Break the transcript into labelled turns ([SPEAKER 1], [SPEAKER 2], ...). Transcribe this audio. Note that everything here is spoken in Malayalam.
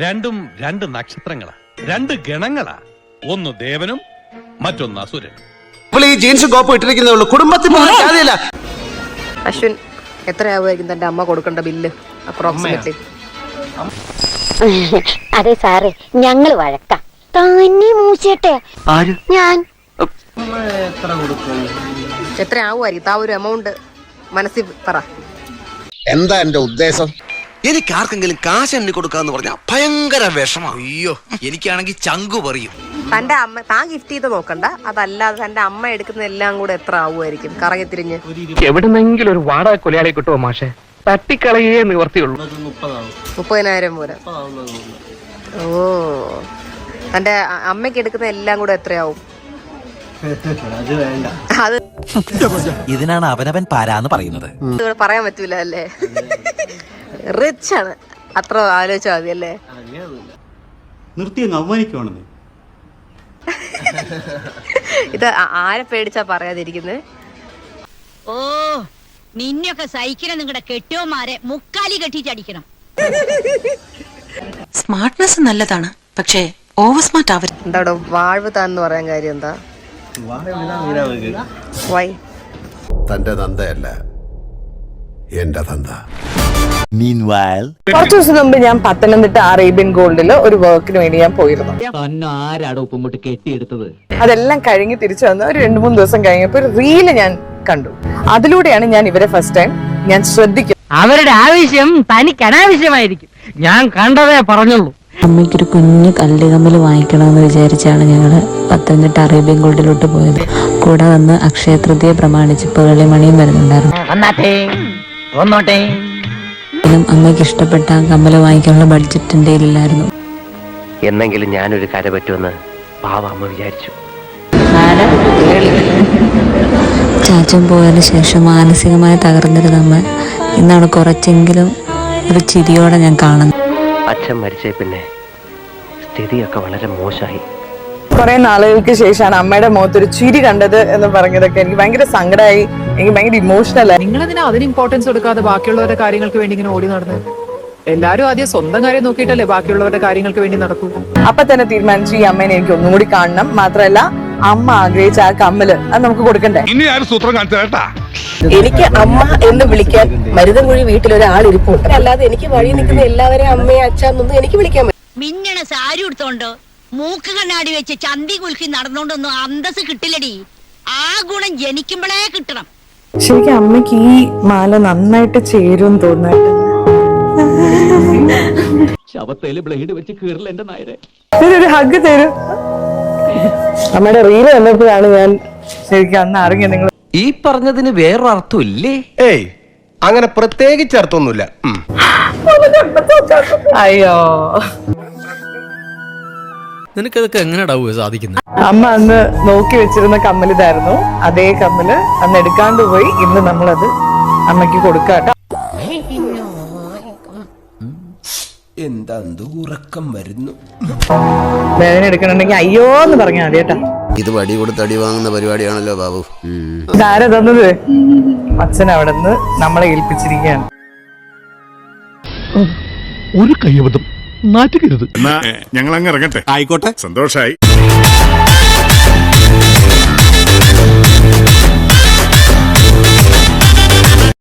[SPEAKER 1] രണ്ടും രണ്ട് നക്ഷത്രങ്ങളാ, രണ്ട് ഗണങ്ങളാ. ഒന്ന് ദേവനും മറ്റൊന്ന് അസുരനും.
[SPEAKER 2] ജീൻസ് കോപ്പ് ഇട്ടിരിക്കുന്നേ ഉള്ളൂ, കുടുംബത്തിൽ
[SPEAKER 3] അശ്വിൻ എത്രയാവുമായിരിക്കും തന്റെ അമ്മ കൊടുക്കേണ്ട ബില്ല് അപ്രോക്സിമേറ്റ്ലി?
[SPEAKER 4] അതെ സാറേ, ഞങ്ങള് വഴക്കാം. തന്നെ മൂച്ചേട്ടെ ഞാൻ
[SPEAKER 3] എത്ര ആവുമായിരിക്കും? ആ ഒരു എമൗണ്ട് മനസ്സിൽ പറ.
[SPEAKER 2] എന്താ എന്റെ ഉദ്ദേശം?
[SPEAKER 5] എനിക്ക് ആർക്കെങ്കിലും കാശ് എണ്ണി കൊടുക്കാന്ന് പറഞ്ഞാ ഭയങ്കര വിഷമാണ്. അയ്യോ, എനിക്കാണെങ്കിൽ ചങ്കു പറയും.
[SPEAKER 3] തന്റെ അമ്മ താൻ ഗിഫ്റ്റ് ചെയ്ത് നോക്കണ്ട, അതല്ലാതെ തന്റെ അമ്മ എടുക്കുന്ന എല്ലാം കൂടെ എത്ര ആവുമായിരിക്കും കറങ്ങി തിരിഞ്ഞ്?
[SPEAKER 6] എവിടുന്നെങ്കിലും ഒരു വാടക കൊലയാളെ കിട്ടുമോ മാഷെ? തട്ടിക്കളയേ നിവർത്തിയുള്ളൂ.
[SPEAKER 3] 30,000 പോലെ. ഓ, തന്റെ അമ്മയ്ക്ക് എടുക്കുന്ന എല്ലാം കൂടെ എത്രയാവും? അത്
[SPEAKER 5] ഇതിനാണ് അവനവൻ പാരാന്ന് പറയുന്നത്.
[SPEAKER 3] പറയാൻ പറ്റൂല അല്ലേ? റിച്ച് ആണ്, അത്ര ആലോചിച്ചാൽ മതി അല്ലേ? ഇത് ആരെ പേടിച്ചാ പറയാതിരിക്കുന്നത്?
[SPEAKER 4] ഓ, നിന്നെയൊക്കെ സഹിക്കണം. നിങ്ങളുടെ കെട്ടിയോമാരെ മുക്കാലി കെട്ടിച്ചടിക്കണം.
[SPEAKER 7] സ്മാർട്ട്നെസ് നല്ലതാണ്, പക്ഷേ ഓവർ സ്മാർട്ട് ആവരുത്.
[SPEAKER 3] എന്താ ഇവിടെ വാഴ്വ് താന്ന് പറയാൻ കാര്യം എന്താ? വൈ?
[SPEAKER 2] തന്റെ തന്തയല്ല, എന്റെ തന്ത.
[SPEAKER 8] കുറച്ചു ദിവസം മുമ്പ് ഞാൻ പത്തനംതിട്ട അറേബ്യൻ ഗോൾഡിൽ ഒരു വർക്കിന് വേണ്ടി ഞാൻ പോയിരുന്നു. അതെല്ലാം കഴിഞ്ഞ് തിരിച്ചു വന്ന് ഒരു 2-3 ദിവസം കഴിഞ്ഞപ്പോ ഒരു റീല് ഞാൻ കണ്ടു. അതിലൂടെയാണ് ഞാൻ ഇവരെ ഫസ്റ്റ് ടൈം ഞാൻ ശ്രദ്ധിക്കുന്നത്.
[SPEAKER 6] അവരുടെ ആവശ്യം തനിക്ക് അനാവശ്യമായിരിക്കും. ഞാൻ കണ്ടതേ പറഞ്ഞുള്ളൂ.
[SPEAKER 7] അമ്മയ്ക്കൊരു കുഞ്ഞു കല്ലുകമ്മൽ വാങ്ങിക്കണമെന്ന് വിചാരിച്ചാണ് ഞങ്ങള് പത്തനംതിട്ട അറേബ്യൻ ഗോൾഡിലോട്ട് പോയത്. കൂടെ വന്ന് അക്ഷയ തൃതീയ പ്രമാണിച്ച് പേളിമണിയും വരുന്നുണ്ടായിരുന്നു. അമ്മയ്ക്ക് ഇഷ്ടപ്പെട്ട കമ്മല് വാങ്ങിക്കാനുള്ള ബഡ്ജറ്റ് എന്റെ കയ്യിലില്ലായിരുന്നു.
[SPEAKER 6] എന്നെങ്കിലും ഞാനൊരു കര പറ്റുമെന്ന് പാവമ്മ വിചാരിച്ചു.
[SPEAKER 7] ചാച്ചൻ പോയതിനു ശേഷം മാനസികമായി തകർന്നിരുന്ന അമ്മ ഇന്നാണ് കുറച്ചെങ്കിലും ഒരു ചിരിയോടെ ഞാൻ കാണുന്നത്.
[SPEAKER 6] അച്ഛൻ മരിച്ചേ പിന്നെ സ്ഥിതിയൊക്കെ വളരെ മോശമായി.
[SPEAKER 8] കുറെ നാളുകൾക്ക് ശേഷമാണ് അമ്മയുടെ മുഖത്തൊരു ചിരി കണ്ടത് എന്ന് പറഞ്ഞതൊക്കെ എനിക്ക് ഭയങ്കര സങ്കടമായി. എനിക്ക് ഭയങ്കര ഇമോഷണൽ ആയി.
[SPEAKER 9] നിങ്ങളതിനാ അതിന് ഇമ്പോർട്ടൻസ് കൊടുക്കാതെ ബാക്കിയുള്ളവരുടെ കാര്യങ്ങൾക്ക് വേണ്ടി ഇങ്ങനെ ഓടി നടന്നത്? എല്ലാരും ആദ്യം സ്വന്തം കാര്യം നോക്കിയിട്ടല്ലേ ബാക്കിയുള്ളവരുടെ കാര്യങ്ങൾക്ക് വേണ്ടി നടക്കൂ.
[SPEAKER 8] അപ്പൊ തന്നെ തീരുമാനിച്ചു ഈ അമ്മേനെ എനിക്ക് ഒന്നും കൂടി കാണണം. മാത്രല്ല അമ്മ ആഗ്രഹിച്ച ആ കമ്മല് അത് നമുക്ക് കൊടുക്കണ്ടേ.
[SPEAKER 3] എനിക്ക് അമ്മ എന്ന് വിളിക്കാൻ മരുതൻകുഴി വീട്ടിലൊരാൾ ഇരിപ്പുണ്ട്. അല്ലാതെ എനിക്ക് വഴി നിൽക്കുന്ന എല്ലാവരെയും അമ്മയെ അച്ഛന്നൊന്നും എനിക്ക് വിളിക്കാൻ പറ്റും.
[SPEAKER 4] മിന്നണ സാരി ഉടുത്തോണ്ട് മൂക്ക് കണ്ണാടി വെച്ച് ചന്തി കുലുക്കി നടന്നോണ്ടൊന്നും അന്തസ് കിട്ടില്ലടി. ആ ഗുണം ജനിക്കുമ്പോഴേ കിട്ടണം.
[SPEAKER 8] ശരിക്കും അമ്മയ്ക്ക് ഈ മാല നന്നായിട്ട് ചേരും തോന്നുന്നു.
[SPEAKER 6] ശവത്തേല് ബ്ലേഡ് വെച്ച് കീറില്ല എന്റെ നായരെ.
[SPEAKER 8] ഒരു ഹഗ് തരൂ. അമ്മയുടെ റീല് വന്നപ്പോഴാണ് ഞാൻ ശരിക്കും അന്ന് അറിഞ്ഞത്. നിങ്ങൾ
[SPEAKER 5] ഈ പറഞ്ഞതിന് വേറൊരു അർത്ഥം ഇല്ലേ?
[SPEAKER 2] ഏയ്, അങ്ങനെ പ്രത്യേകിച്ച് അർത്ഥമൊന്നുമില്ല.
[SPEAKER 8] അയ്യോ,
[SPEAKER 5] നിനക്കതൊക്കെ എങ്ങനെയാ സാധിക്കുന്നത്?
[SPEAKER 8] അമ്മ അന്ന് നോക്കി വെച്ചിരുന്ന കമ്മലിതായിരുന്നു. അതേ കമ്മല് അന്ന് എടുക്കാണ്ട് പോയി. ഇന്ന് നമ്മളത് അമ്മയ്ക്ക് കൊടുക്കാട്ടോ.
[SPEAKER 2] എന്താ ഉറക്കം വരുന്നു.
[SPEAKER 8] വേദന എടുക്കണമെങ്കിൽ അയ്യോ എന്ന് പറഞ്ഞാൽ മതി കേട്ടാ.
[SPEAKER 2] ഇത് വടി കൊടുത്ത് അടി വാങ്ങുന്ന പരിപാടിയാണല്ലോ ബാബു.
[SPEAKER 8] ഇതാരാ തന്നത്? അച്ഛൻ അവിടെ നിന്ന് നമ്മളെ ഏൽപ്പിച്ചിരിക്കുകയാണ്.
[SPEAKER 1] ഒരു കയ്യബദ്ധം നാറ്റുകരുത്.
[SPEAKER 10] ഞങ്ങൾ അങ്ങ് ഇറങ്ങട്ടെ. ആയിക്കോട്ടെ, സന്തോഷായി.